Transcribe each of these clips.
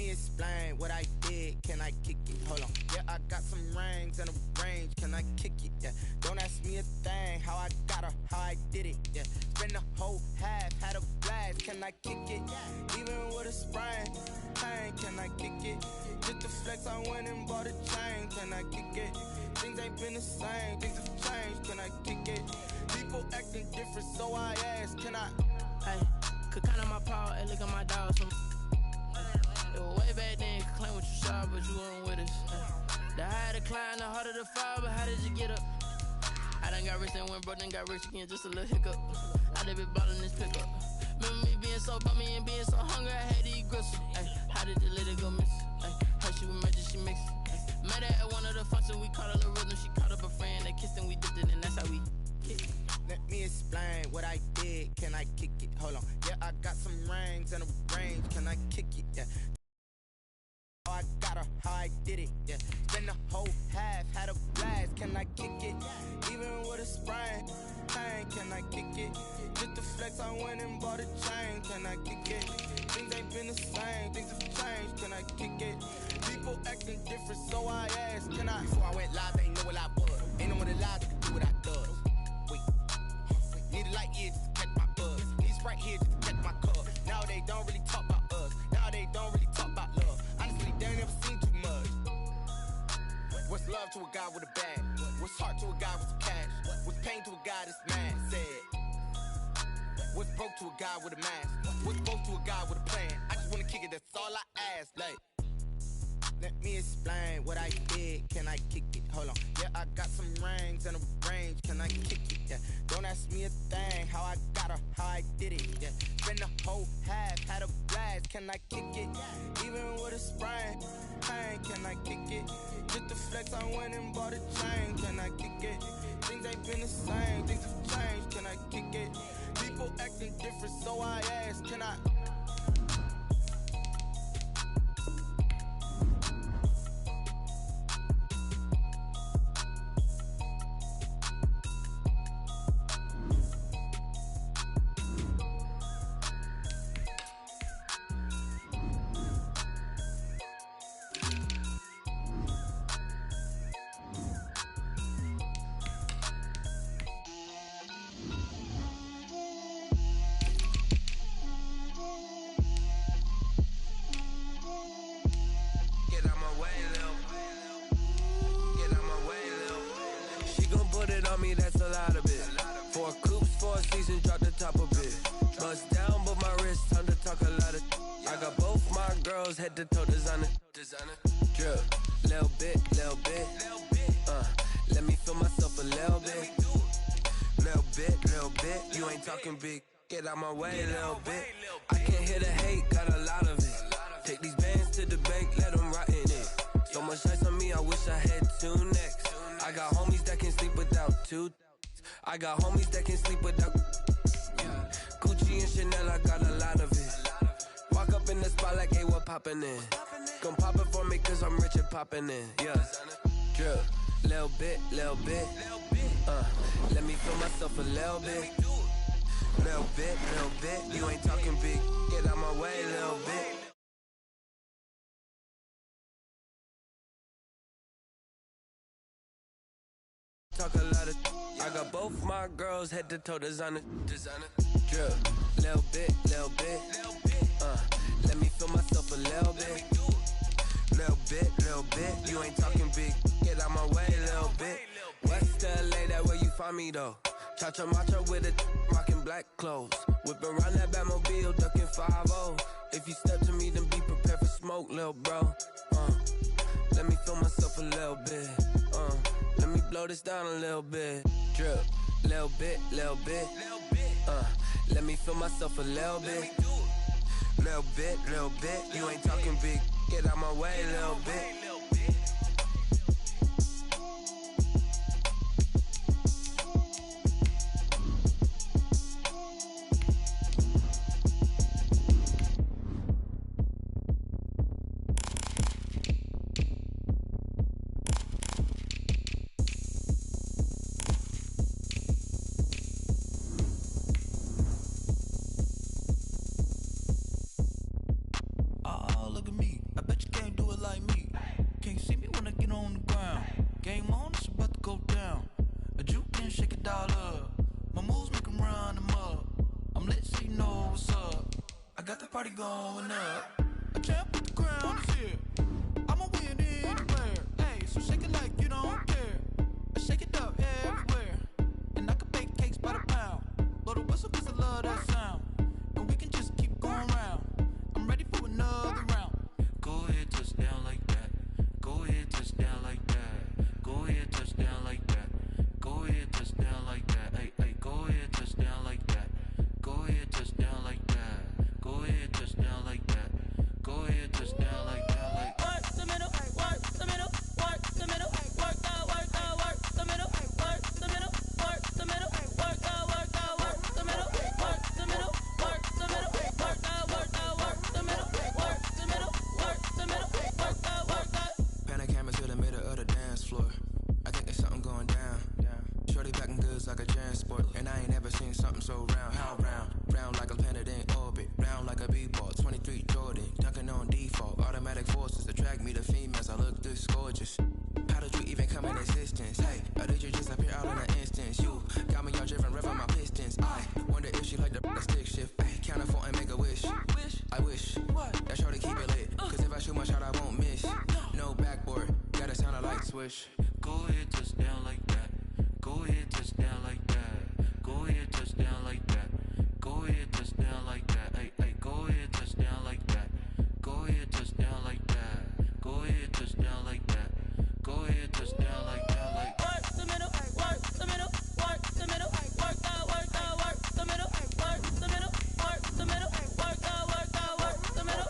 me explain what I did, can I kick it? Hold on, yeah, I got some rings and a range, can I kick it? Yeah, don't ask me a thing, how I got her, how I did it. Yeah, spend the whole half, had a blast, can I kick it? Even with a sprain, pain, can I kick it? Just to flex, I went and bought a chain, can I kick it? Things ain't been the same, things have changed, can I kick it? People acting different, so I ask, can I? Hey, could count on my power, and look at my dogs. It was way back then, could claim what you saw, but you weren't with us. The higher the climb, the harder the fall, but how did you get up? I done got rich and went broke, then got rich again, just a little hiccup. I done been ballin' this pickup. Remember me being so bummy and being so hungry, I had to eat gristle. Ay, how did you let it go miss? Ay, how she was magic, she mixed. Met her at one of the functions, we caught a little rhythm. She caught up a friend, they kissed and we dipped it, and that's how we kick. Let me explain what I did, can I kick it? Hold on, yeah, I got some rings and a range, can I kick it? Yeah, how I got her, how I did it. Yeah, spend the whole half, had a blast, can I kick it? Even with a sprain, pain, can I kick it? Just to flex, I went and bought a chain, can I kick it? Things ain't been the same, things have changed, can I kick it? People acting different, so I asked, can I? Before I went live, they ain't know what I was. Ain't no one alive that could do what I does. Wait, need a light here just to catch my buzz. Need Sprite here just to catch my cup. Now they don't really talk about us. Now they don't really talk about love. Honestly, they ain't never seen too much. What's love to a guy with a bag? What's heart to a guy with some cash? What's pain to a guy that's mad? Said. What's broke to a guy with a mask? What's broke to a guy with a plan? I just wanna kick it, that's all I ask. Like, let me explain what I did, can I kick it? Hold on, yeah, I got some rings and a range, can I kick it? Yeah, don't ask me a thing, how I got her, how I did it. Yeah, spend the whole half, had a blast, can I kick it? Even with a sprain, pain, can I kick it? Just to flex, I went and bought a chain, can I kick it? Things ain't been the same, things have changed, can I kick it? People acting different, so I ask, can I? That's a lot of it. 4 coops, 4 seasons, drop the top of it. Bust down, but my wrist, time to talk a lot of. I got both my girls, head to toe designer. Drip, little bit. Let me feel myself a little bit. Little bit. You ain't talking big. Get out my way, little bit. I can't hear the hate, got a lot of it. Take these bands to the bank, let them rot in it. So much ice on me, I wish I had 2 necks. I got homies that can sleep without 2. I got homies that can sleep without. Gucci and Chanel, I got a lot of it. Walk up in the spot like, hey, what poppin' in? Gon' pop it for me cause I'm rich and poppin' in. Yeah, drip, little bit. Let me feel myself a little bit. Little bit. You ain't talking big. Get out my way, little bit. Talk a lot of. I got both my girls head to toe designer. Drip, little bit. Let me feel myself a little bit. Little bit. You ain't talking big. Get out my way, little bit. West LA, that where you find me though. Cha-cha matcha with a rockin' black clothes. Whip around that Batmobile, ducking 5-0. If you step to me, then be prepared for smoke, little bro. Let me feel myself a little bit. Let me blow this down a little bit. Drip, little bit. Let me feel myself a little bit. Little bit. You ain't talking big. Get out my way, little bit. party going up. A champ with the crown is here. I'ma win anywhere. Hey, so shake it like you don't care. I shake it up everywhere. And I can bake cakes by the pound. Blow the whistle 'cause I love that sound. And we can just keep going round. I'm ready for another round. Go ahead, touch down like that. Go ahead, touch down like that. Go ahead, touch down like that. Go ahead, touch down like that. Hey, hey, go ahead, touch down like that. Go ahead, touch down like that. Go ahead, touch down like that. Go ahead, touch down like that. Like work the middle, work the middle, work the middle, work the middle, work the middle, work the middle, work the middle, work the middle, work the middle, work the middle, work the middle, work the middle, work the. Pan a camera to the middle of the dance floor. I think there's something going down. Shorty back and goods like a transport, and I ain't never seen something so round. How round? Round like a planet in orbit, round like a b-ball. 23 Jordan, dunking on default. Automatic forces attract me to females. I look this gorgeous. How did you even come in existence? Hey, or did you just appear out in an instance? You got me all driven, revving my pistons. I wonder if she like the stick shift. Hey, count it 4 and make a wish. I wish that shorty keep it lit. 'Cause if I shoot my shot, I won't miss. No backboard, gotta sound a light switch. Go ahead, touch down like that. Go ahead, touch down like that. Go ahead, touch down like that. Go ahead, touch down like that. Hey, hey, go ahead, touch down like that. Go ahead, touch down like that. Go ahead, touch down like that. Go ahead, touch down like that. Like work the middle, work the middle, work the middle, work the middle, work the middle, work the middle, work the middle, work the middle, work the middle,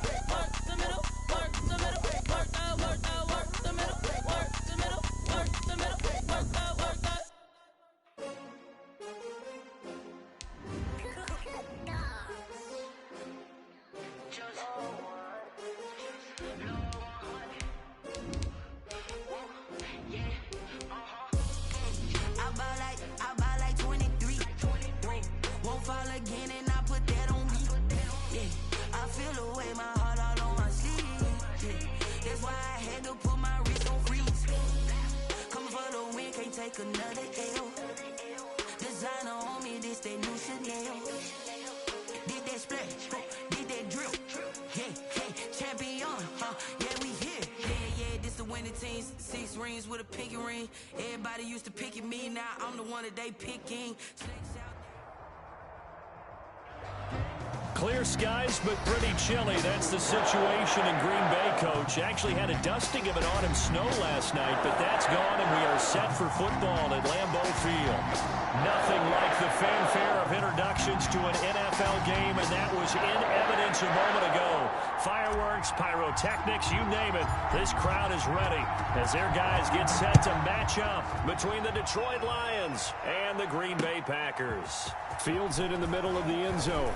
work the middle, work the middle, work the middle, work the middle, work the middle, work the middle, work the. I buy like 23. Won't fall again and I put that on me. Yeah, I feel the way my heart all on my sleeve. Yeah, that's why I had to put my wrist on freeze. Coming for the win, can't take another L. Designer on me, this that new Chanel. Did that splash, did that drill. Yeah, yeah, champion, yeah, we here. Yeah, this the winning team. 6 rings with a pinky ring. Everybody used to pick at me, now I'm the one that they picking. Clear skies, but pretty chilly. That's the situation in Green Bay, Coach. Actually had a dusting of an autumn snow last night, but that's gone, and we are set for football at Lambeau Field. Nothing like the fanfare of introductions to an NFL game, and that was in evidence a moment ago. Fireworks, pyrotechnics, you name it. This crowd is ready as their guys get set to match up between the Detroit Lions and the Green Bay Packers. Fields it in the middle of the end zone.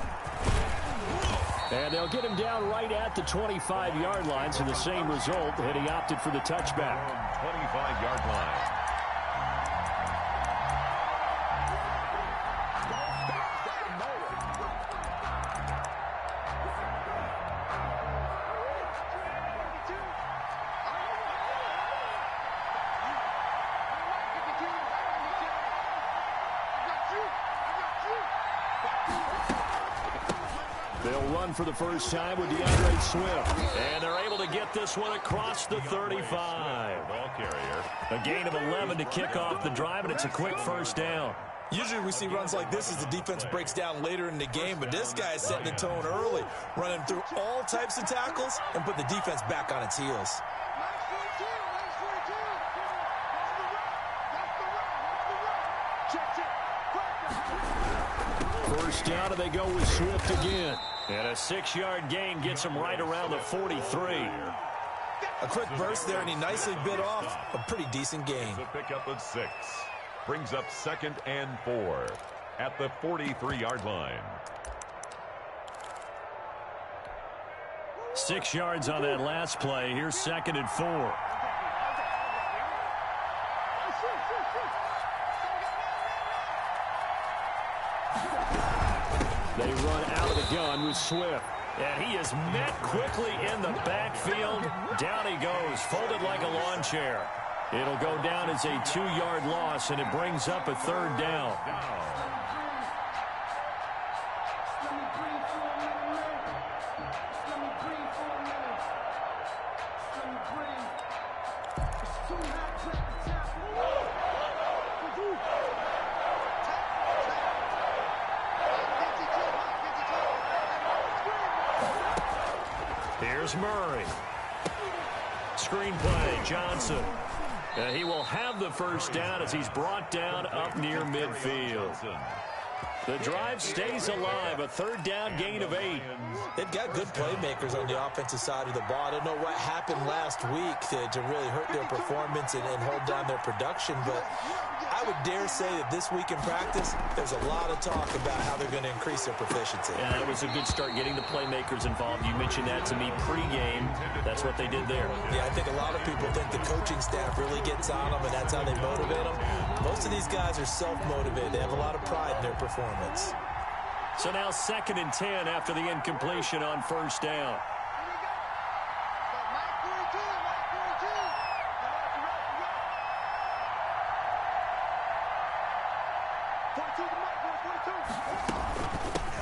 And they'll get him down right at the 25-yard line, so the same result, and he opted for the touchback. 25-yard line. They'll run for the first time with DeAndre Swift. And they're able to get this one across the 35. Ball carrier. A gain of 11 to kick off the drive, and it's a quick first down. Usually we see runs like this as the defense breaks down later in the game, but this guy is setting the tone early, running through all types of tackles and put the defense back on its heels. First down, and they go with Swift again. And a 6-yard gain gets him right around the 43. A quick burst there, and he nicely bit off a pretty decent gain. The pickup of 6. Brings up 2nd and 4 at the 43-yard line. 6 yards on that last play. Here's 2nd and 4. They run out of the gun with Swift. And he is met quickly in the backfield. Down he goes, folded like a lawn chair. It'll go down as a 2-yard loss, and it brings up a 3rd down. Here's Murray. Screen play, Johnson. He will have the first down as he's brought down up near midfield. The drive stays alive, a third down gain of 8. They've got good playmakers on the offensive side of the ball. I don't know what happened last week to really hurt their performance and hold down their production, but I would dare say that this week in practice, there's a lot of talk about how they're going to increase their proficiency. Yeah, it was a good start getting the playmakers involved. You mentioned that to me pregame. That's what they did there. Yeah, I think a lot of people think the coaching staff really gets on them, and that's how they motivate them. Most of these guys are self-motivated. They have a lot of pride in their performance. So now 2nd and 10 after the incompletion on first down.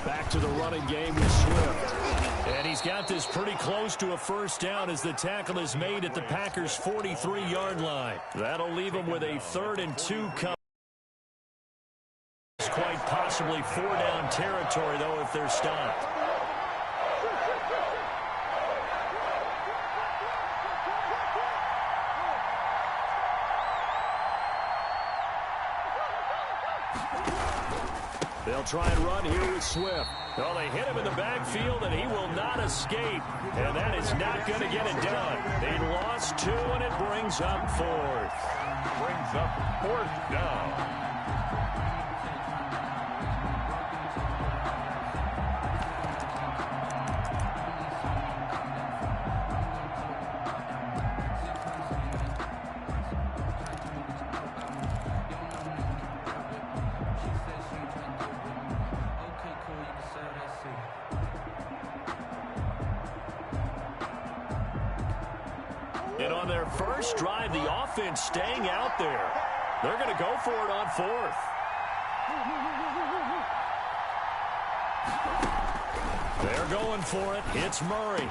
Back to the running game with Swift. And he's got this pretty close to a first down as the tackle is made at the Packers' 43-yard line. That'll leave him with a 3rd and 2 coming. Quite possibly 4-down territory, though, if they're stopped. They'll try and run here with Swift. Oh, they hit him in the backfield, and he will not escape. And that is not going to get it done. They lost 2, and it brings up 4th. Brings up 4th down. And on their first drive, the offense staying out there. They're going to go for it on 4th. They're going for it. It's Murray.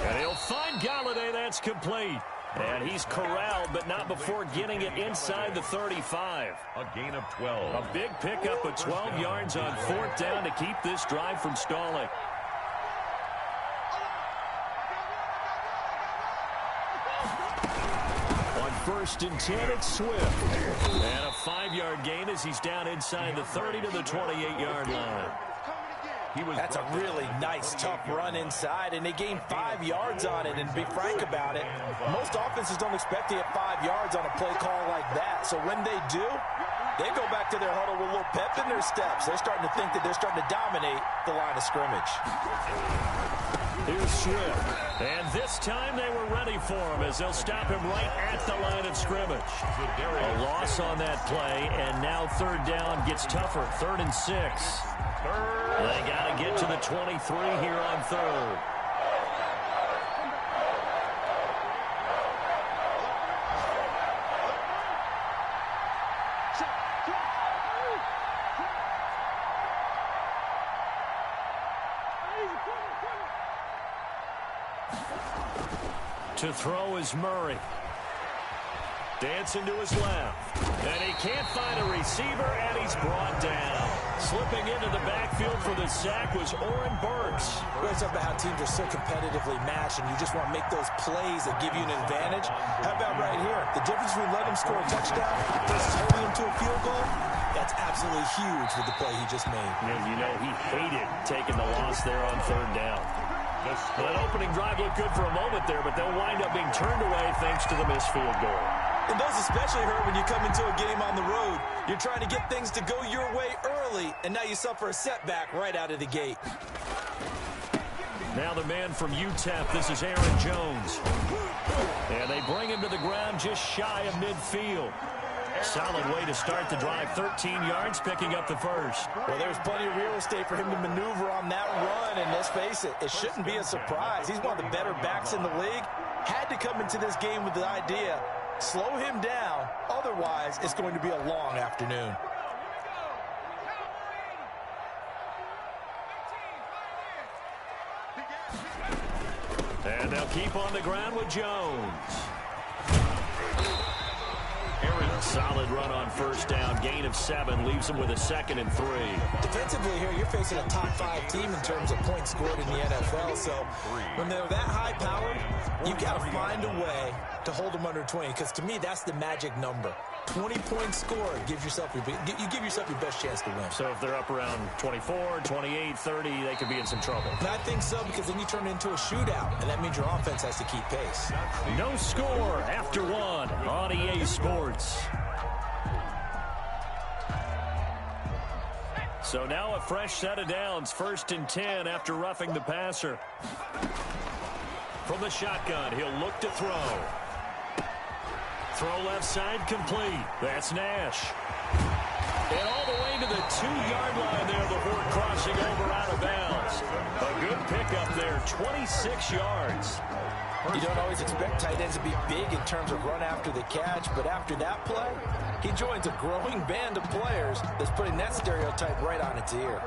And he'll find Golladay. That's complete. And he's corralled, but not before getting it inside the 35. A gain of 12. A big pickup of 12 yards on 4th down to keep this drive from stalling. On 1st and 10, it's Swift. And a 5-yard gain as he's down inside the 30 to the 28-yard line. That's a really nice, tough run inside, and they gained 5 yards on it. And to be frank about it, most offenses don't expect to get 5 yards on a play call like that. So when they do, they go back to their huddle with a little pep in their steps. They're starting to think that they're starting to dominate the line of scrimmage. Here's Swift. And this time they were ready for him as they'll stop him right at the line of scrimmage. A loss on that play, and now 3rd down gets tougher. 3rd and 6. They got to get to the 23 here on 3rd. To throw is Murray. Dancing to his left. And he can't find a receiver, and he's brought down. Slipping into the backfield for the sack was Oren Burks. We're talking about how teams are so competitively matched, and you just want to make those plays that give you an advantage. How about right here? The difference between letting him score a touchdown versus holding him to a field goal, that's absolutely huge with the play he just made. And you know he hated taking the loss there on 3rd down. That opening drive looked good for a moment there, but they'll wind up being turned away thanks to the missed field goal. And those especially hurt when you come into a game on the road. You're trying to get things to go your way early, and now you suffer a setback right out of the gate. Now the man from UTEP, this is Aaron Jones. And they bring him to the ground just shy of midfield. Solid way to start the drive. 13 yards, picking up the first. Well, there's plenty of real estate for him to maneuver on that run, and let's face it, it shouldn't be a surprise. He's one of the better backs in the league. Had to come into this game with the idea, slow him down, otherwise it's going to be a long afternoon. And they'll keep on the ground with Jones. Aaron Solid run on first down. Gain of 7 leaves them with a 2nd and 3. Defensively here, you're facing a top 5 team in terms of points scored in the NFL. So when they're that high powered, you've got to find a way to hold them under 20. Because to me, that's the magic number. 20 points scored gives yourself you give yourself your best chance to win. So if they're up around 24, 28, 30, they could be in some trouble. And I think so, because then you turn it into a shootout, and that means your offense has to keep pace. No score after 1 on EA Sports. So now a fresh set of downs. 1st and 10 after roughing the passer. From the shotgun, he'll look to throw. Throw left side complete. That's Nash. And all the way to the 2-yard line there before crossing over out of bounds. A good pickup there, 26 yards. You don't always expect tight ends to be big in terms of run after the catch, but after that play, he joins a growing band of players that's putting that stereotype right on its ear.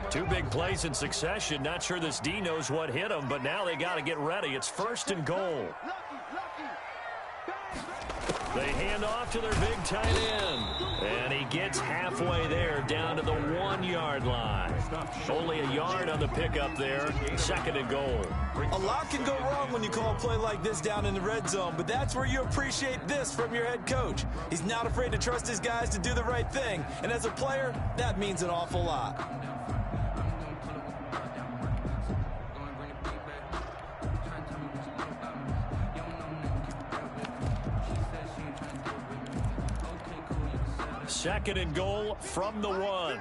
Two big plays in succession. Not sure this D knows what hit him, but now they got to get ready. It's 1st and goal. They hand off to their big tight end. And he gets halfway there, down to the 1-yard line. Only a yard on the pickup there. 2nd and goal. A lot can go wrong when you call a play like this down in the red zone, but that's where you appreciate this from your head coach. He's not afraid to trust his guys to do the right thing. And as a player, that means an awful lot. Second and goal from the 1.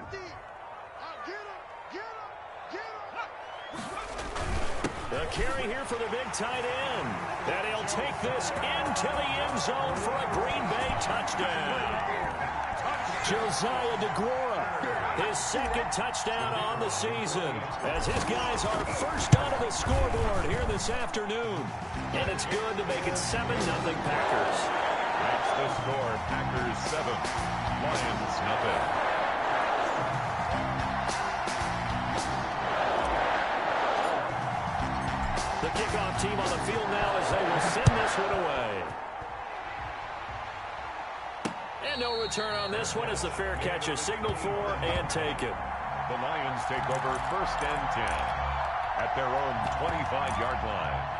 The carry here for the big tight end. And he'll take this into the end zone for a Green Bay touchdown. Josiah DeGuara, his 2nd touchdown on the season, as his guys are first onto the scoreboard here this afternoon. And it's good to make it 7-0 Packers. That's the score. Packers 7, Lions nothing. The kickoff team on the field now as they will send this one away. And no return on this one as the fair catch is signaled for and taken. The Lions take over 1st and 10 at their own 25-yard line.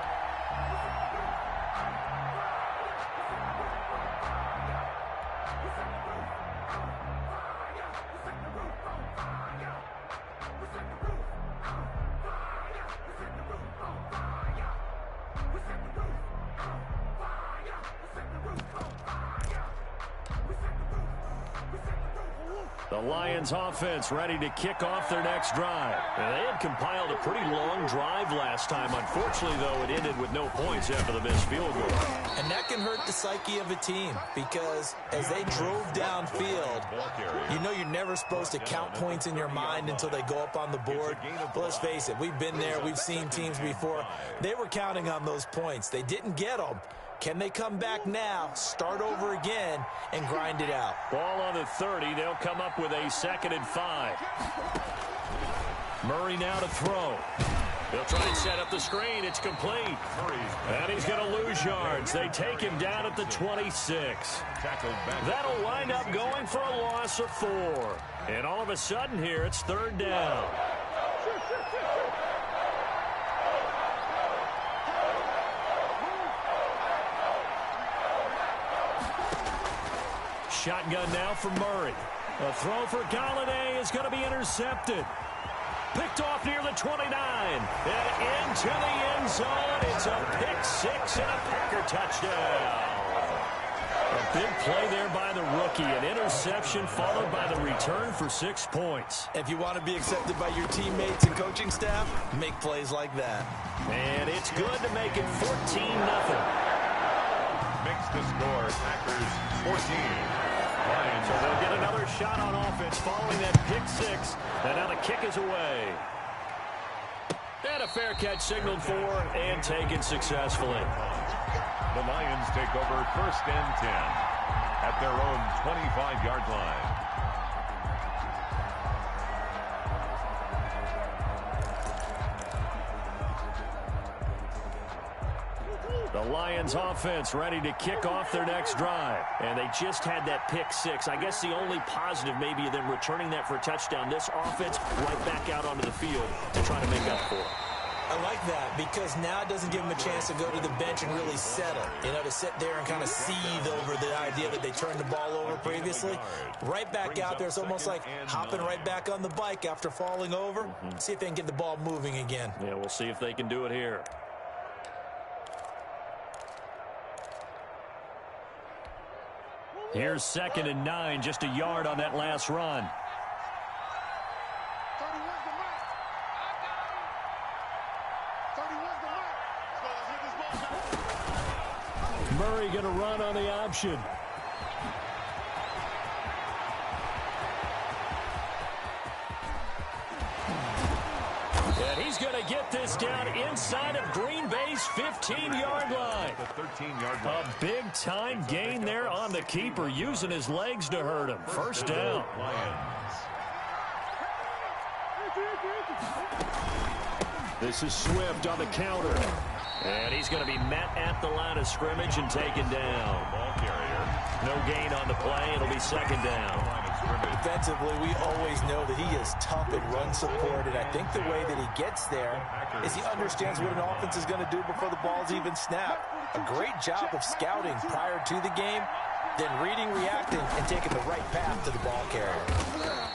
The Lions offense ready to kick off their next drive. And they had compiled a pretty long drive last time. Unfortunately, though, it ended with no points after the missed field goal. And that can hurt the psyche of a team, because as they drove downfield, you know you're never supposed to count points in your mind until they go up on the board. But let's face it, we've been there. We've seen teams before. They were counting on those points. They didn't get them. Can they come back now, start over again, and grind it out? Ball on the 30. They'll come up with a 2nd and 5. Murray now to throw. They'll try and set up the screen. It's complete. And he's going to lose yards. They take him down at the 26. That'll wind up going for a loss of 4. And all of a sudden here, it's 3rd down. Shotgun now for Murray. A throw for Galladay is going to be intercepted. Picked off near the 29. And into the end zone. It's a pick 6 and a Packer touchdown. A big play there by the rookie. An interception followed by the return for 6 points. If you want to be accepted by your teammates and coaching staff, make plays like that. And it's good to make it 14-0. Makes the score. Packers 14. So they'll get another shot on offense following that pick 6. And now the kick is away. And a fair catch signaled for and taken successfully. The Lions take over 1st and 10 at their own 25-yard line. Lions offense ready to kick off their next drive. And they just had that pick six. I guess the only positive maybe of them returning that for a touchdown. This offense right back out onto the field to try to make up for it. I like that because now it doesn't give them a chance to go to the bench and really settle. You know, to sit there and kind of seethe over the idea that they turned the ball over previously. Right back out there. It's almost like hopping right back on the bike after falling over. See if they can get the ball moving again. Yeah, we'll see if they can do it here. Here's 2nd and 9, just a yard on that last run. Murray going to run on the option. And he's going to get this down inside of Green Bay's 15-yard line. A big-time gain there on the keeper, using his legs to hurt him. First down. This is Swift on the counter. And he's going to be met at the line of scrimmage and taken down. Ball carrier. No gain on the play. It'll be 2nd down. Defensively, we always know that he is tough in run support, and I think the way that he gets there is he understands what an offense is going to do before the ball's even snapped. A great job of scouting prior to the game, then reading, reacting, and taking the right path to the ball carrier.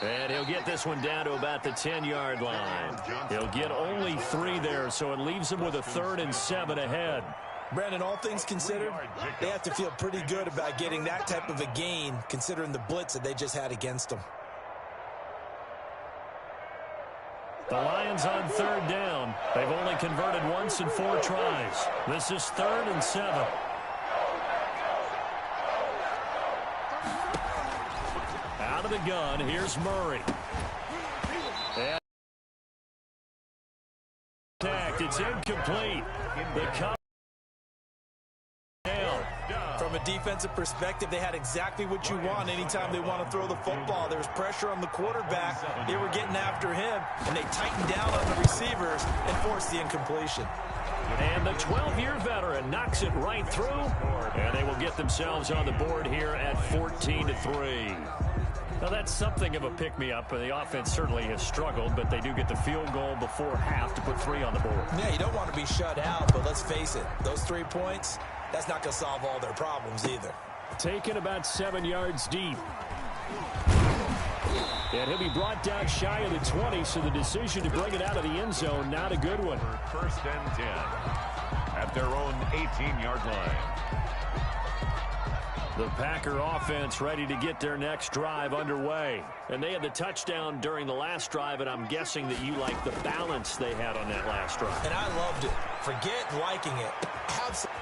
And he'll get this one down to about the 10-yard line. He'll get only 3 there, so it leaves him with a 3rd and 7 ahead. Brandon, all things considered, they have to feel pretty good about getting that type of a gain, considering the blitz that they just had against them. The Lions on 3rd down. They've only converted once in 4 tries. This is 3rd and 7. Out of the gun, here's Murray. And it's incomplete. The cut. From a defensive perspective, they had exactly what you want anytime they want to throw the football. There was pressure on the quarterback. They were getting after him, and they tightened down on the receivers and forced the incompletion. And the 12-year veteran knocks it right through, and they will get themselves on the board here at 14-3. Now, that's something of a pick-me-up. The offense certainly has struggled, but they do get the field goal before half to put 3 on the board. Yeah, you don't want to be shut out, but let's face it, those 3 points, that's not going to solve all their problems either. Taken about 7 yards deep. And he'll be brought down shy of the 20, so the decision to bring it out of the end zone, not a good one. 1st and 10 at their own 18-yard line. The Packer offense ready to get their next drive underway. And they had the touchdown during the last drive, and I'm guessing that you like the balance they had on that last drive. And I loved it. Forget liking it.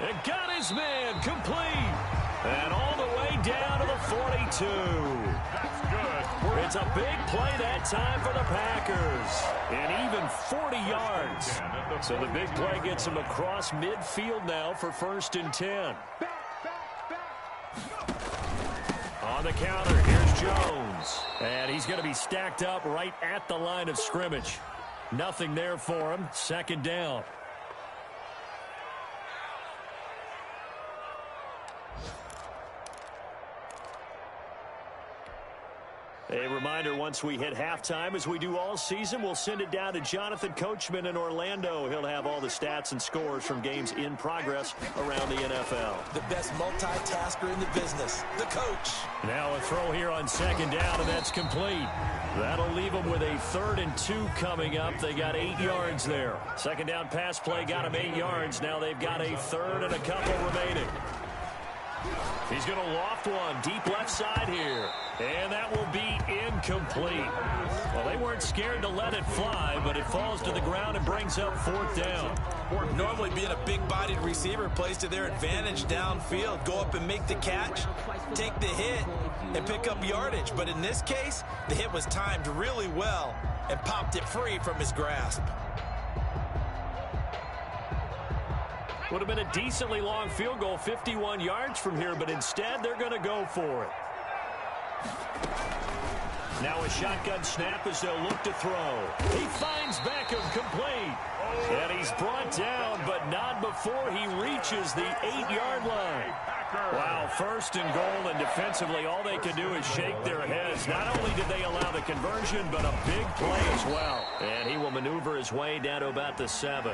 And got his man complete. And all the way down to the 42. That's good. It's a big play that time for the Packers. And even 40 yards. So the big play gets him across midfield now for 1st and 10. On the counter, here's Jones. And he's going to be stacked up right at the line of scrimmage. Nothing there for him. 2nd down. A reminder, once we hit halftime, as we do all season, we'll send it down to Jonathan Coachman in Orlando. He'll have all the stats and scores from games in progress around the NFL. The best multitasker in the business, the coach. Now a throw here on 2nd down, and that's complete. That'll leave them with a 3rd and 2 coming up. They got 8 yards there. 2nd down pass play got them 8 yards. Now they've got a 3rd and a couple remaining. He's going to loft one deep left side here. And that will be incomplete. Well, they weren't scared to let it fly, but it falls to the ground and brings up 4th down. Normally being a big-bodied receiver plays to their advantage downfield. Go up and make the catch, take the hit, and pick up yardage. But in this case, the hit was timed really well and popped it free from his grasp. Would have been a decently long field goal, 51 yards from here, but instead they're going to go for it. Now a shotgun snap as they'll look to throw. He finds Beckham complete. And he's brought down, but not before he reaches the 8-yard line. Wow, 1st and goal, and defensively all they can do is shake their heads. Not only did they allow the conversion, but a big play as well. And he will maneuver his way down to about the 7.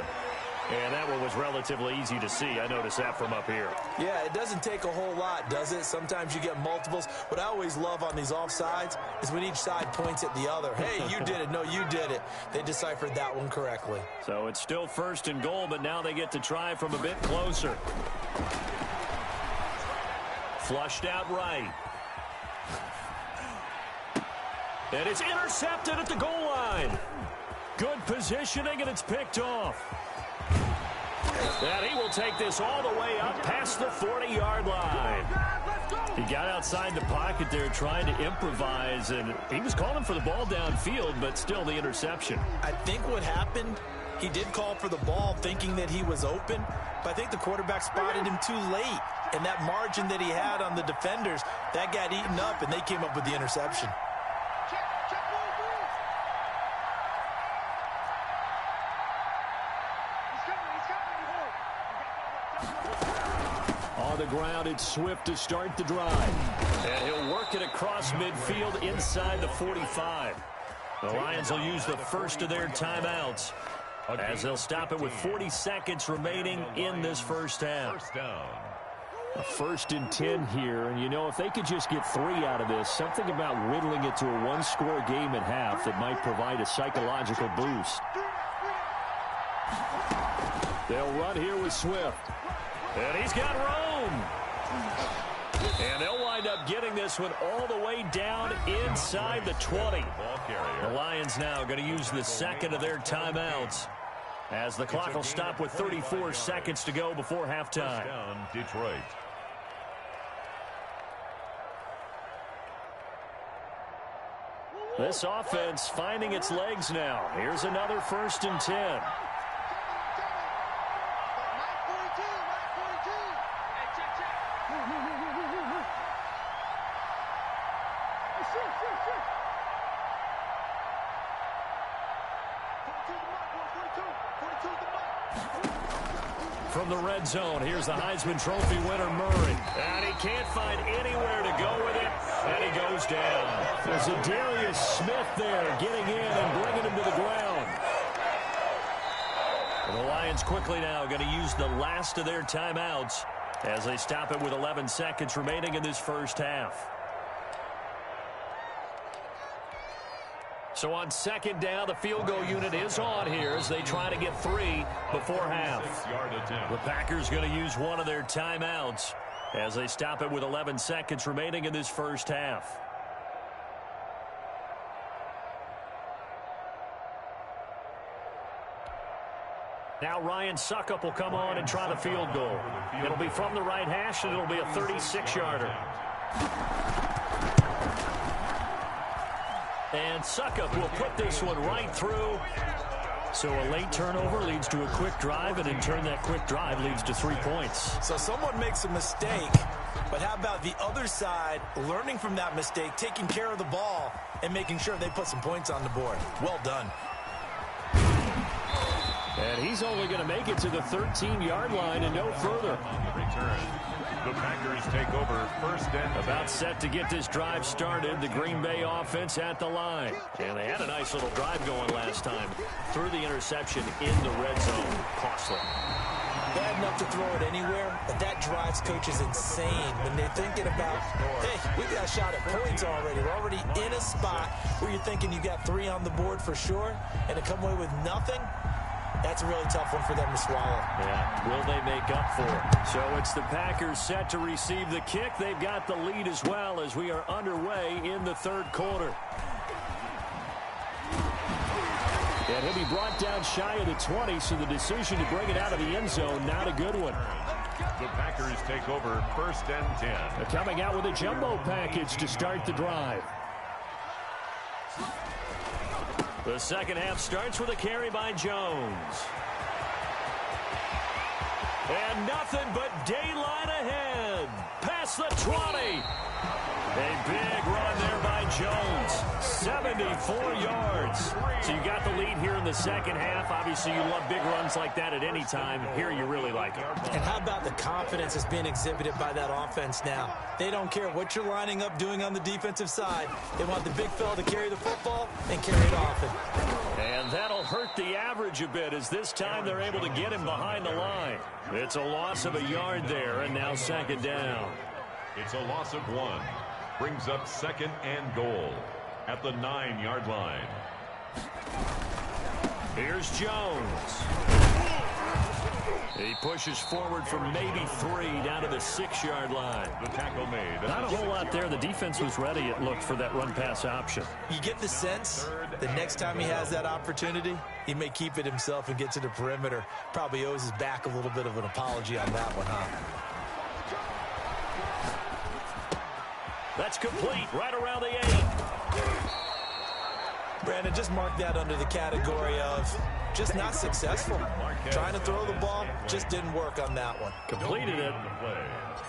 And that one was relatively easy to see. I noticed that from up here. Yeah, it doesn't take a whole lot, does it? Sometimes you get multiples. What I always love on these offsides is when each side points at the other. Hey, you did it. No, you did it. They deciphered that one correctly. So it's still 1st and goal, but now they get to try from a bit closer. Flushed out right. And it's intercepted at the goal line. Good positioning, and it's picked off. And he will take this all the way up past the 40-yard line. He got outside the pocket there trying to improvise, and he was calling for the ball downfield, but still the interception. I think what happened, he did call for the ball thinking that he was open, but I think the quarterback spotted him too late. And that margin that he had on the defenders, that got eaten up, and they came up with the interception. On the ground, it's Swift to start the drive. And he'll work it across midfield inside the 45. The Lions will use the first of their timeouts, as they'll stop it with 40 seconds remaining in this first half. First down. A 1st and 10 here, and you know, if they could just get 3 out of this, something about whittling it to a one-score game at half that might provide a psychological boost. They'll run here with Swift. And he's got room. And they'll wind up getting this one all the way down inside the 20. The Lions now going to use the second of their timeouts, as the clock will stop with 34 seconds to go before halftime. Down, Detroit. This offense finding its legs now. Here's another 1st and 10. From the red zone, here's the Heisman Trophy winner, Murray. And he can't find anywhere to go with it, and he goes down. There's a Darius Smith there getting in and bringing him to the ground. And the Lions quickly now going to use the last of their timeouts as they stop it with 11 seconds remaining in this first half. So on 2nd down, the field goal unit is on here as they try to get 3 before half. The Packers going to use one of their timeouts as they stop it with 11 seconds remaining in this first half. Now Ryan Succop will come on and try the field goal. It'll be from the right hash, and it'll be a 36-yarder. And Succop will put this one right through. So a late turnover leads to a quick drive, and in turn that quick drive leads to 3 points. So someone makes a mistake, but how about the other side learning from that mistake, taking care of the ball, and making sure they put some points on the board? Well done. And he's only going to make it to the 13-yard line and no further. Return. The Packers take over 1st and 10. About set to get this drive started. The Green Bay offense at the line. And they had a nice little drive going last time. Threw the interception in the red zone. Costly. Bad enough to throw it anywhere, but that drives coaches insane when they're thinking about, hey, we got a shot at points already. We're already in a spot where you're thinking you got 3 on the board for sure, and to come away with nothing, that's a really tough one for them to swallow. Yeah, will they make up for it? So it's the Packers set to receive the kick. They've got the lead as well as we are underway in the 3rd quarter. And he'll be brought down shy of the 20, so the decision to bring it out of the end zone, not a good one. The Packers take over 1st and 10. They're coming out with a jumbo package to start the drive. The second half starts with a carry by Jones. And nothing but daylight ahead. Past the 20. A big run there by Jones, 74 yards. So you got the lead here in the second half. Obviously, you love big runs like that at any time. Here, you really like it. And how about the confidence that's being exhibited by that offense now? They don't care what you're lining up doing on the defensive side. They want the big fella to carry the football and carry it often. And that'll hurt the average a bit as this time they're able to get him behind the line. It's a loss of a yard there, and now second down. It's a loss of 1. Brings up second and goal at the 9-yard line. Here's Jones. He pushes forward for maybe 3 down to the 6-yard line. The tackle made. Not a whole lot there. The defense was ready, it looked, for that run-pass option. You get the sense the next time he has that opportunity, he may keep it himself and get to the perimeter. Probably owes his back a little bit of an apology on that one, huh? That's complete right around the 8. Brandon, just mark that under the category of just not successful. Trying to throw the ball, just didn't work on that one. Completed it.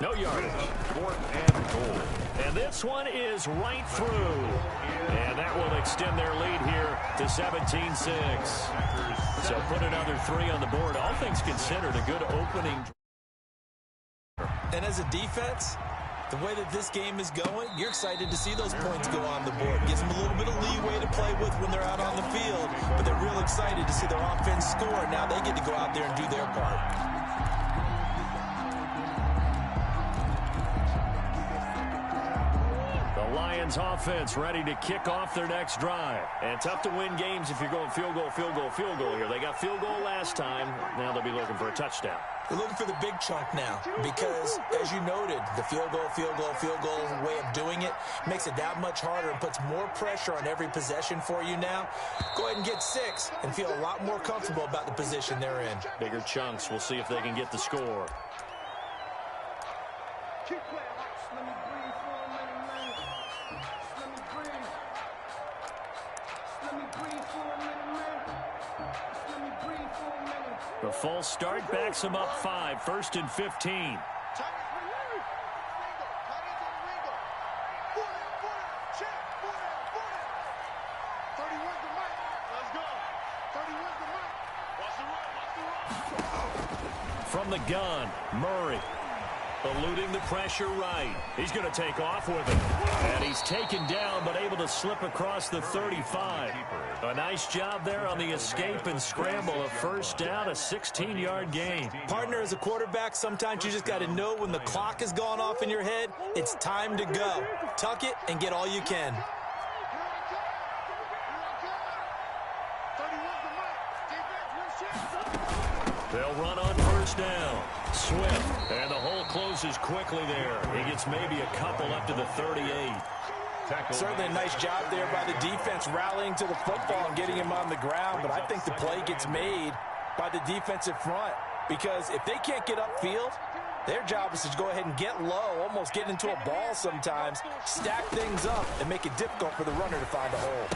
No yardage. 4th and goal. And this one is right through. And that will extend their lead here to 17-6. So put another 3 on the board. All things considered, a good opening. And as a defense, the way that this game is going, you're excited to see those points go on the board. Gives them a little bit of leeway to play with when they're out on the field, but they're real excited to see their offense score. Now they get to go out there and do their part. The Lions offense ready to kick off their next drive. And tough to win games if you're going field goal, field goal, field goal here. They got field goal last time. Now they'll be looking for a touchdown. They're looking for the big chunk now because, as you noted, the field goal way of doing it makes it that much harder and puts more pressure on every possession for you now. Go ahead and get 6 and feel a lot more comfortable about the position they're in. Bigger chunks. We'll see if they can get the score. The false start backs him up 5, 1st and 15. From the gun, Murray. Eluding the pressure right. He's going to take off with it. And he's taken down, but able to slip across the 35. A nice job there on the escape and scramble. A first down, a 16-yard gain. Partner, as a quarterback, sometimes you just got to know when the clock has gone off in your head, it's time to go. Tuck it and get all you can. They'll run on first down. Swift, and the hole closes quickly there. He gets maybe a couple up to the 38. Certainly a nice job there by the defense rallying to the football and getting him on the ground, but I think the play gets made by the defensive front because if they can't get upfield, their job is to go ahead and get low, almost get into a ball sometimes, stack things up, and make it difficult for the runner to find a hole.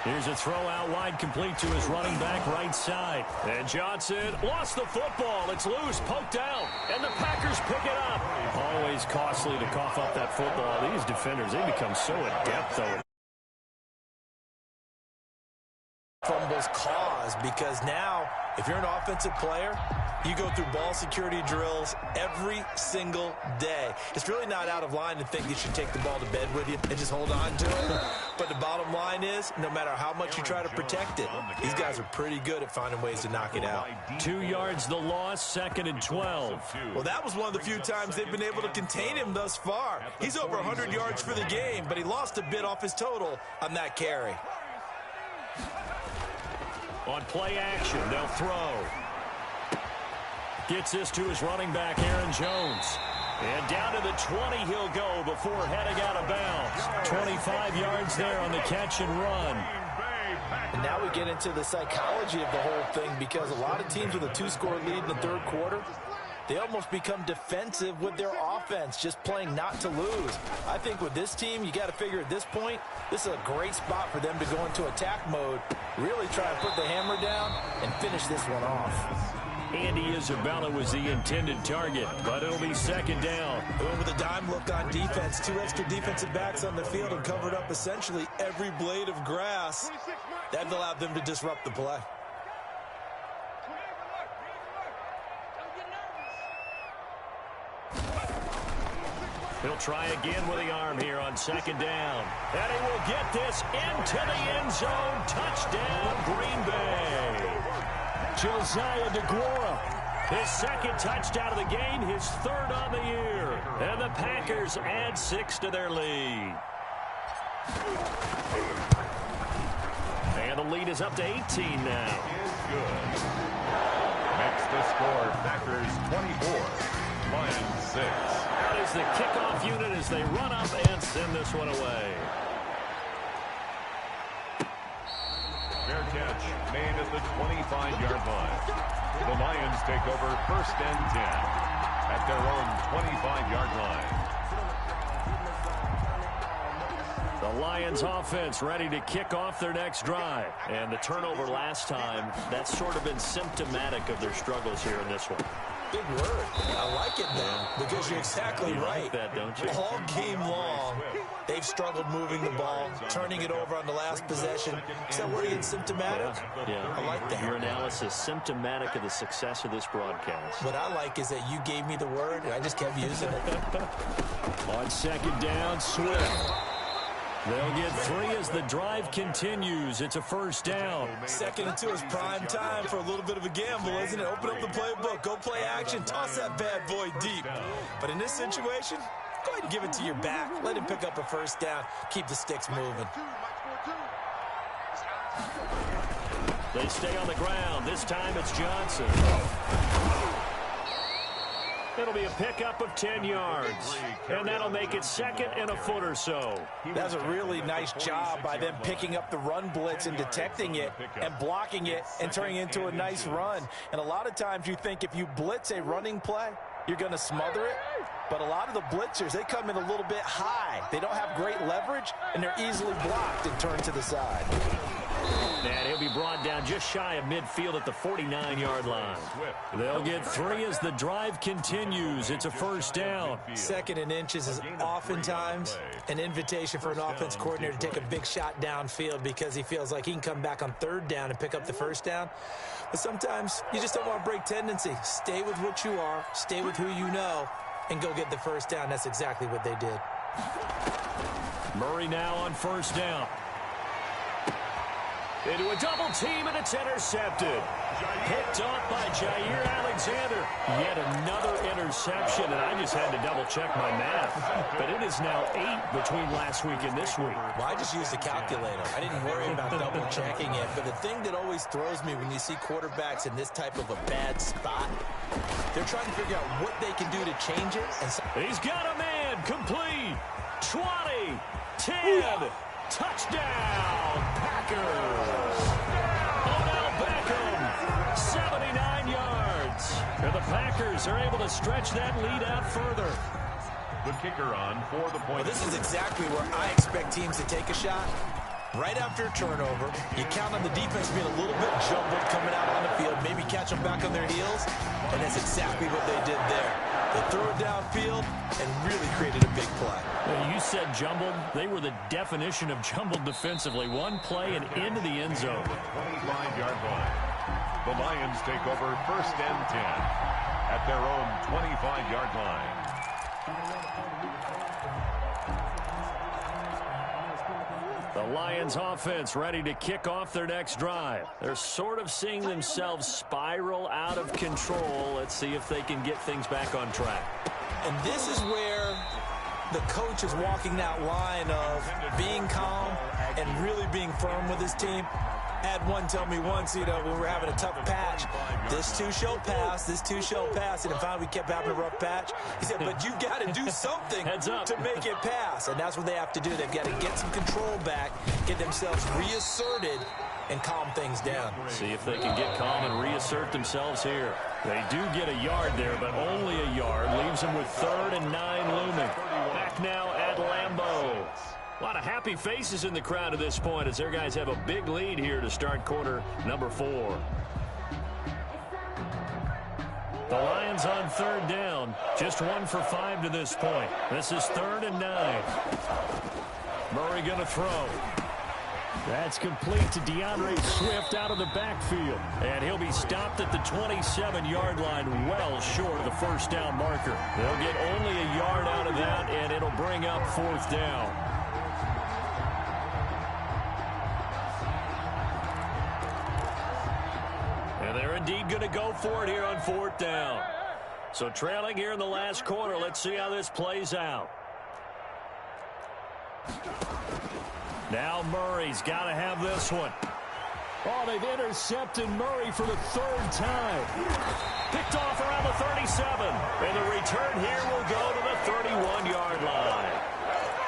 Here's a throw out wide, complete to his running back right side. And Johnson lost the football. It's loose, poked out, and the Packers pick it up. Always costly to cough up that football. These defenders, they become so adept, though. Fumbles caused because now, if you're an offensive player, you go through ball security drills every single day. It's really not out of line to think you should take the ball to bed with you and just hold on to it. But the bottom line is, no matter how much you try to protect it, these guys are pretty good at finding ways to knock it out. 2 yards the loss, 2nd and 12. Well, that was one of the few times they've been able to contain him thus far. He's over 100 yards for the game, but he lost a bit off his total on that carry. On play action, they'll throw. Gets this to his running back, Aaron Jones. And down to the 20 he'll go before heading out of bounds. 25 yards there on the catch and run. And now we get into the psychology of the whole thing because a lot of teams with a 2-score lead in the third quarter, they almost become defensive with their offense, just playing not to lose. I think with this team, you got to figure at this point, this is a great spot for them to go into attack mode, really try and put the hammer down and finish this one off. Andy Isabella was the intended target, but it'll be second down. Going with a dime look on defense. 2 extra defensive backs on the field and covered up essentially every blade of grass. That allowed them to disrupt the play. He'll try again with the arm here on second down. And he will get this into the end zone. Touchdown, Green Bay. Josiah DeGuara, his second touchdown of the game, his third on the year. And the Packers add 6 to their lead. And the lead is up to 18 now. Good. Next to score, Packers 24, Lions 6. That is the kickoff unit as they run up and send this one away. Fair catch made at the 25-yard line. The Lions take over 1st and 10 at their own 25-yard line. The Lions offense ready to kick off their next drive. And the turnover last time, that's sort of been symptomatic of their struggles here in this one. Big word. I like it now because you're exactly right. Like that, don't you? All game long, they've struggled moving the ball, turning it over on the last possession. Is that word again, symptomatic? Yeah. I like that. Your analysis, symptomatic of the success of this broadcast. What I like is that you gave me the word, and I just kept using it. On second down, Swift. They'll get 3 as the drive continues. It's a first down. 2nd and 2 is prime time for a little bit of a gamble, isn't it? Open up the playbook, go play action, toss that bad boy deep. But in this situation, go ahead and give it to your back. Let him pick up a first down. Keep the sticks moving. They stay on the ground. This time it's Johnson. It'll be a pickup of 10 yards, and that'll make it 2nd and a foot or so. That's a really nice job by them picking up the run blitz and detecting it and blocking it and turning it into a nice run. And a lot of times you think if you blitz a running play, you're going to smother it. But a lot of the blitzers, they come in a little bit high. They don't have great leverage, and they're easily blocked and turned to the side. And he'll be brought down just shy of midfield at the 49-yard line. They'll get 3 as the drive continues. It's a first down. 2nd and inches is oftentimes an invitation for an offense coordinator to take a big shot downfield because he feels like he can come back on 3rd down and pick up the first down. But sometimes you just don't want to break tendency. Stay with what you are, stay with who you know, and go get the first down. That's exactly what they did. Murray now on first down. Into a double team, and it's intercepted. Picked off by Jair Alexander. Yet another interception, and I just had to double-check my math. But it is now 8 between last week and this week. Well, I just used a calculator. I didn't worry about double-checking it. But the thing that always throws me when you see quarterbacks in this type of a bad spot, they're trying to figure out what they can do to change it. And he's got a man complete. 20, 10, touchdown, Packers. Odell Beckham, 79 yards. And the Packers are able to stretch that lead out further. The kicker on for the point. Well, this is exactly where I expect teams to take a shot. Right after a turnover, you count on the defense being a little bit jumbled coming out on the field, maybe catch them back on their heels, and that's exactly what they did there. They threw it downfield and really created a big play. Well, you said jumbled. They were the definition of jumbled defensively. One play and into the end zone. 25-yard line. The Lions take over 1st and 10 at their own 25-yard line. The Lions offense ready to kick off their next drive. They're sort of seeing themselves spiral out of control. Let's see if they can get things back on track. And this is where the coach is walking that line of being calm and really being firm with his team. I had one tell me once, when we were having a tough patch, this too shall pass, this too shall pass. And finally we kept having a rough patch. He said, but you've got to do something to make it pass. And that's what they have to do. They've got to get some control back, get themselves reasserted, and calm things down. See if they can get calm and reassert themselves here. They do get a yard there, but only a yard. Leaves them with 3rd and 9 looming. Back now at Lambeau. A lot of happy faces in the crowd at this point as their guys have a big lead here to start quarter number 4. The Lions on 3rd down. Just 1 for 5 to this point. This is 3rd and 9. Murray going to throw. That's complete to DeAndre Swift out of the backfield. And he'll be stopped at the 27-yard line, well short of the first down marker. They'll get only a yard out of that, and it'll bring up 4th down. And they're indeed going to go for it here on 4th down. So trailing here in the last quarter. Let's see how this plays out. Now Murray's got to have this one. Oh, they've intercepted Murray for the 3rd time. Picked off around the 37. And the return here will go to the 31-yard line.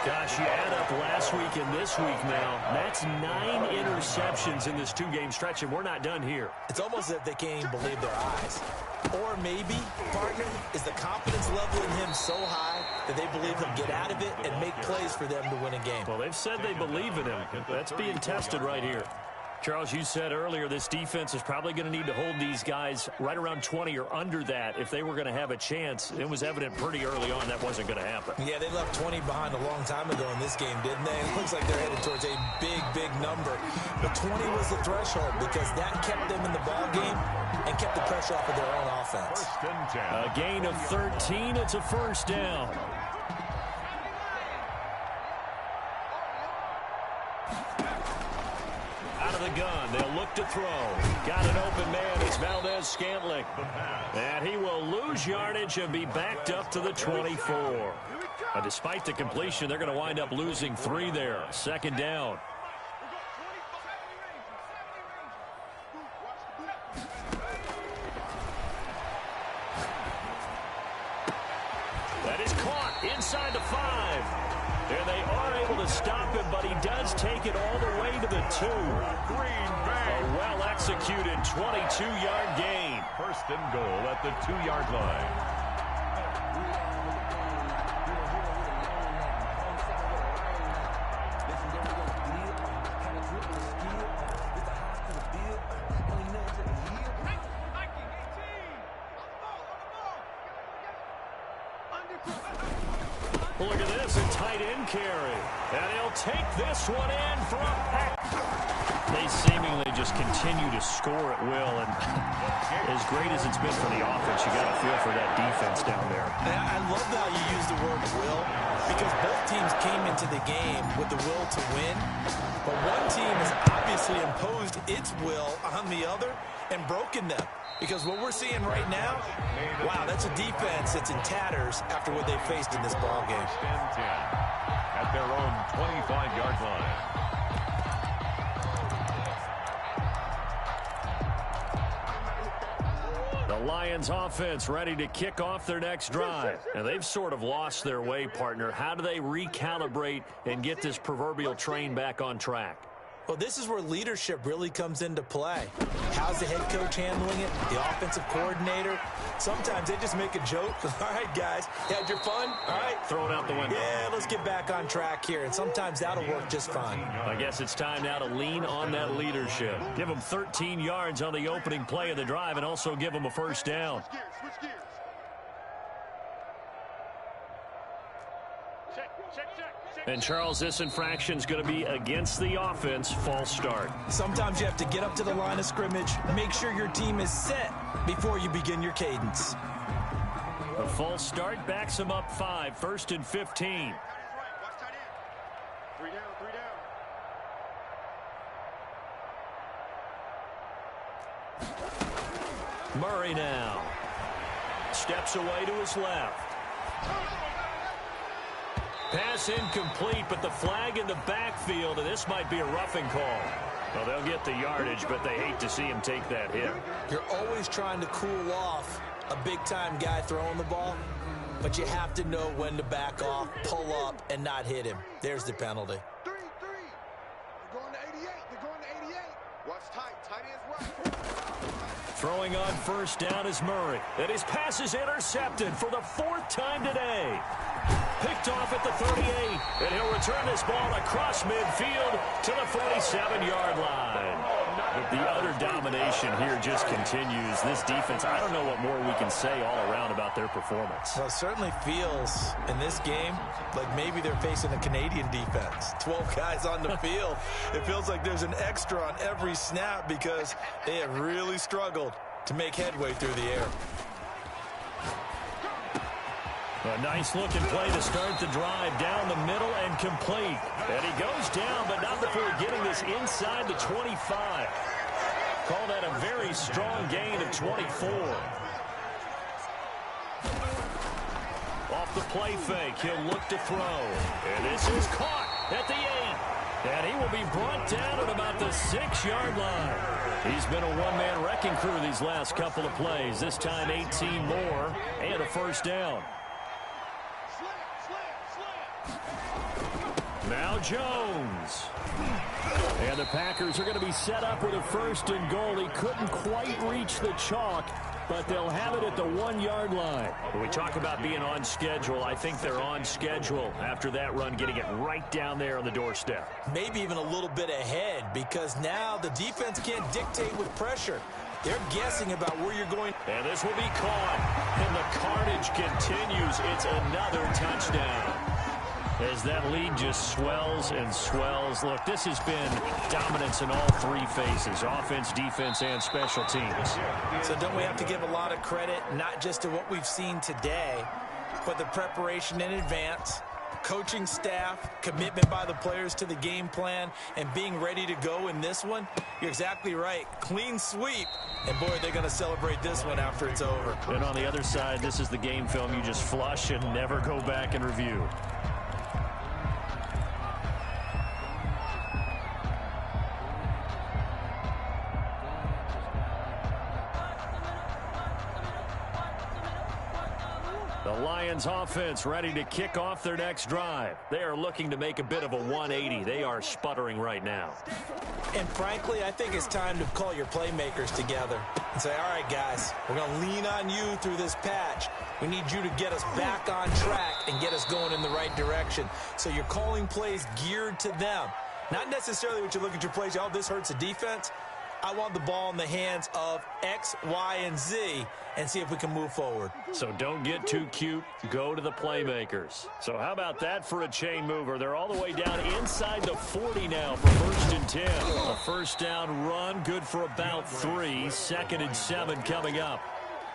Gosh, you add up last week and this week now. That's 9 interceptions in this 2-game stretch, and we're not done here. It's almost as if they can't even believe their eyes. Or maybe, partner, is the confidence level in him so high that they believe he'll get out of it and make plays for them to win a game. Well, they've said they believe in him. That's being tested right here. Charles, you said earlier this defense is probably going to need to hold these guys right around 20 or under that if they were going to have a chance. It was evident pretty early on that wasn't going to happen. Yeah, they left 20 behind a long time ago in this game, didn't they? It looks like they're headed towards a big, big number. But 20 was the threshold because that kept them in the ball game and kept the pressure off of their own offense. A gain of 13. It's a 1st down. Out of the gun, they'll look to throw. Got an open man, it's Valdez-Scantling. And he will lose yardage and be backed up to the 24. But despite the completion, they're going to wind up losing 3 there. 2nd down. That is caught inside the 5. And they are able to stop him, but he does take it all the way to the 2. A well-executed 22-yard gain. 1st and goal at the 2-yard line. Well, look at this, a tight end carry. And he'll take this one in for a pack. They seemingly just continue to score at will. And as great as it's been for the offense, you got to feel for that defense down there. I love how you use the word will, because both teams came into the game with the will to win. But one team has obviously imposed its will on the other and broken them. Because what we're seeing right now, wow, that's a defense that's in tatters after what they faced in this ball game. 1st and 10 at their own 25-yard line. The Lions offense ready to kick off their next drive. And they've sort of lost their way, partner. How do they recalibrate and get this proverbial train back on track? Well, this is where leadership really comes into play. How's the head coach handling it? The offensive coordinator? Sometimes they just make a joke. All right, guys, you had your fun? All right. Throw it out the window. Yeah, let's get back on track here. And sometimes that'll work just fine. I guess it's time now to lean on that leadership. Give them 13 yards on the opening play of the drive and also give them a 1st down. And, Charles, this infraction is going to be against the offense. False start. Sometimes you have to get up to the line of scrimmage, make sure your team is set before you begin your cadence. A false start backs him up 5. 1st and 15. Murray now. Steps away to his left. Pass incomplete, but the flag in the backfield, and this might be a roughing call. Well, they'll get the yardage, but they hate to see him take that hit. You're always trying to cool off a big-time guy throwing the ball, but you have to know when to back off, pull up, and not hit him. There's the penalty. 3-3. They're going to 88. They're going to 88. Watch tight. Tight ends right. Throwing on 1st down is Murray. And his pass is intercepted for the 4th time today. picked off at the 38. And he'll return this ball across midfield to the 47-yard line. The utter domination here just continues. This defense, I don't know what more we can say all around about their performance. Well, it certainly feels in this game like maybe they're facing a Canadian defense. 12 guys on the field. It feels like there's an extra on every snap because they have really struggled to make headway through the air. A nice-looking play to start the drive down the middle and complete. And he goes down, but not before getting this inside the 25. Call that a very strong gain of 24. Off the play fake, he'll look to throw. And this is caught at the 8. And he will be brought down at about the 6-yard line. He's been a one-man wrecking crew these last couple of plays. This time 18 more and a first down. Now Jones. And the Packers are going to be set up with a 1st and goal. He couldn't quite reach the chalk, but they'll have it at the 1-yard line. When we talk about being on schedule, I think they're on schedule after that run, getting it right down there on the doorstep. Maybe even a little bit ahead, because now the defense can't dictate with pressure. They're guessing about where you're going. And this will be caught. And the carnage continues. It's another touchdown. As that lead just swells and swells. Look, this has been dominance in all three phases, offense, defense, and special teams. So don't we have to give a lot of credit, not just to what we've seen today, but the preparation in advance, coaching staff, commitment by the players to the game plan, and being ready to go in this one? You're exactly right. Clean sweep. And, boy, they're going to celebrate this one after it's over. And on the other side, this is the game film you just flush and never go back and review. The Lions offense ready to kick off their next drive. They are looking to make a bit of a 180. They are sputtering right now. And frankly, I think it's time to call your playmakers together and say, all right, guys, we're going to lean on you through this patch. We need you to get us back on track and get us going in the right direction. So you're calling plays geared to them. Not necessarily what you look at your plays, oh, this hurts the defense. I want the ball in the hands of X, Y, and Z and see if we can move forward. So don't get too cute. Go to the playmakers. So how about that for a chain mover? They're all the way down inside the 40 now for 1st and 10. A first down run, good for about 3. 2nd and 7 coming up.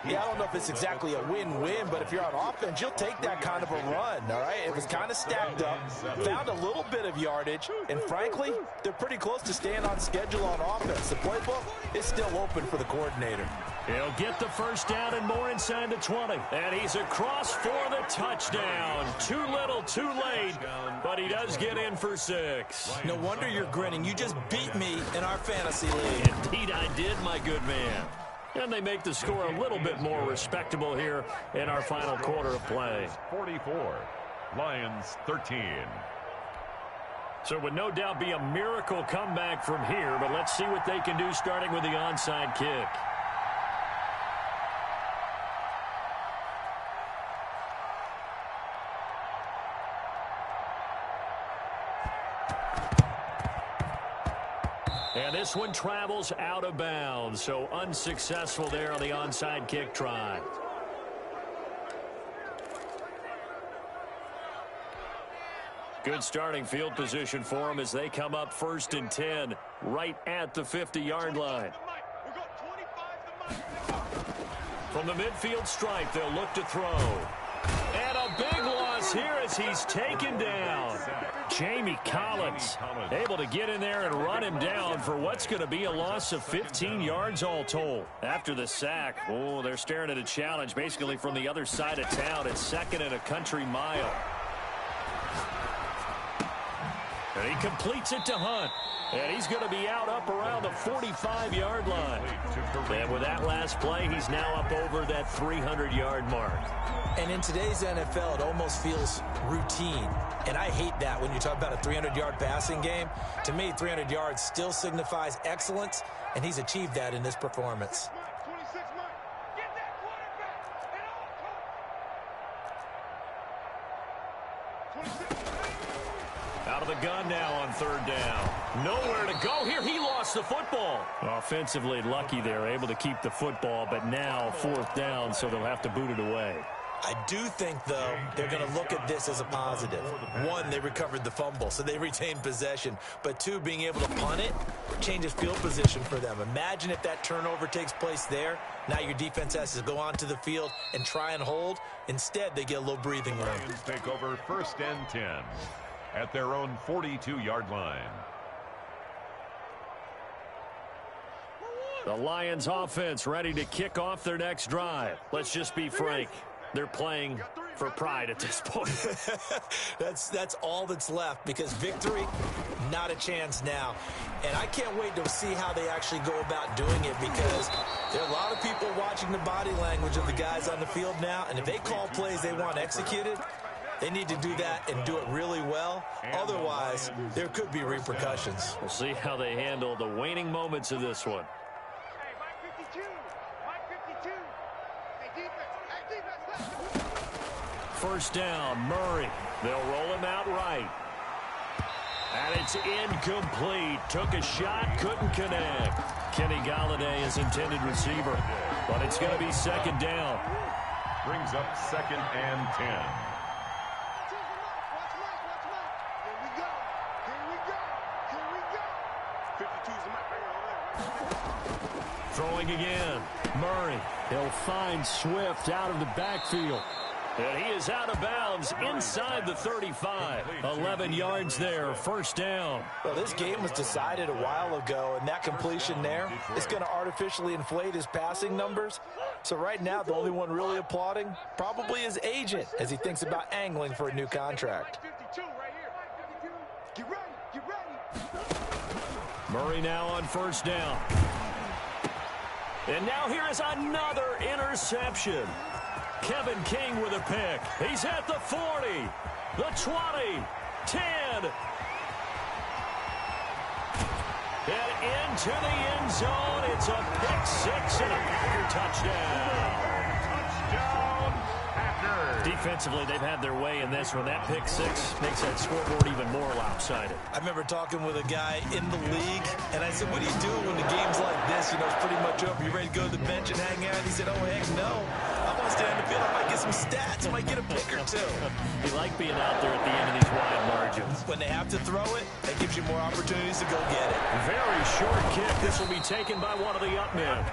Yeah, I don't know if it's exactly a win-win, but if you're on offense, you'll take that kind of a run, all right? It was kind of stacked up, found a little bit of yardage, and frankly, they're pretty close to staying on schedule on offense. The playbook is still open for the coordinator. He'll get the first down and more inside the 20. And he's across for the touchdown. Too little, too late, but he does get in for 6. No wonder you're grinning. You just beat me in our fantasy league. Indeed I did, my good man. And they make the score a little bit more respectable here in our final quarter of play. 44, Lions 13. So it would no doubt be a miracle comeback from here, but let's see what they can do starting with the onside kick. And this one travels out of bounds, so unsuccessful there on the onside kick try. Good starting field position for them as they come up 1st and 10, right at the 50-yard line. From the midfield stripe, they'll look to throw. And a big loss here as he's taken down. Jamie Collins able to get in there and run him down for what's going to be a loss of 15 yards all told. After the sack, oh, they're staring at a challenge basically from the other side of town. It's 2nd and a country mile. And he completes it to Hunt. And he's going to be out up around the 45-yard line. And with that last play, he's now up over that 300-yard mark. And in today's NFL, it almost feels routine. And I hate that when you talk about a 300-yard passing game. To me, 300 yards still signifies excellence, and he's achieved that in this performance. Out of the gun now on third down. Nowhere to go here. He lost the football. Offensively lucky there, able to keep the football, but now fourth down, so they'll have to boot it away. I do think, though, they're going to look at this as a positive. One, they recovered the fumble, so they retained possession. But two, being able to punt it changes field position for them. Imagine if that turnover takes place there. Now your defense has to go onto the field and try and hold. Instead, they get a little breathing room. Lions take over 1st and 10 at their own 42-yard line. The Lions offense ready to kick off their next drive. Let's just be frank. They're playing for pride at this point. That's all that's left, because victory, not a chance now. And I can't wait to see how they actually go about doing it, because there are a lot of people watching the body language of the guys on the field now, and if they call plays they want executed, they need to do that and do it really well. Otherwise, there could be repercussions. We'll see how they handle the waning moments of this one. First down, Murray. They'll roll him out right. And it's incomplete. Took a shot, couldn't connect. Kenny Golladay is intended receiver, but it's going to be second down. Brings up 2nd and 10. Throwing again. Murray. He'll find Swift out of the backfield. And he is out of bounds inside the 35. 11 yards there, first down. Well, this game was decided a while ago, and that completion there is going to artificially inflate his passing numbers. So right now, the only one really applauding probably his agent as he thinks about angling for a new contract. Murray now on first down. And now here is another interception. Kevin King with a pick. He's at the 40, the 20, 10. And into the end zone. It's a pick six and a Packer touchdown. Touchdown, Packers. Defensively, they've had their way in this one. That pick six makes that scoreboard even more lopsided. I remember talking with a guy in the league, and I said, what do you do when the game's like this? You know, it's pretty much over. You ready to go to the bench and hang out? And he said, oh, heck no. I want to stay on the field. I might get some stats. I might get a pick or two. You like being out there at the end of these wide margins. When they have to throw it, that gives you more opportunities to go get it. Very short kick. This will be taken by one of the up men.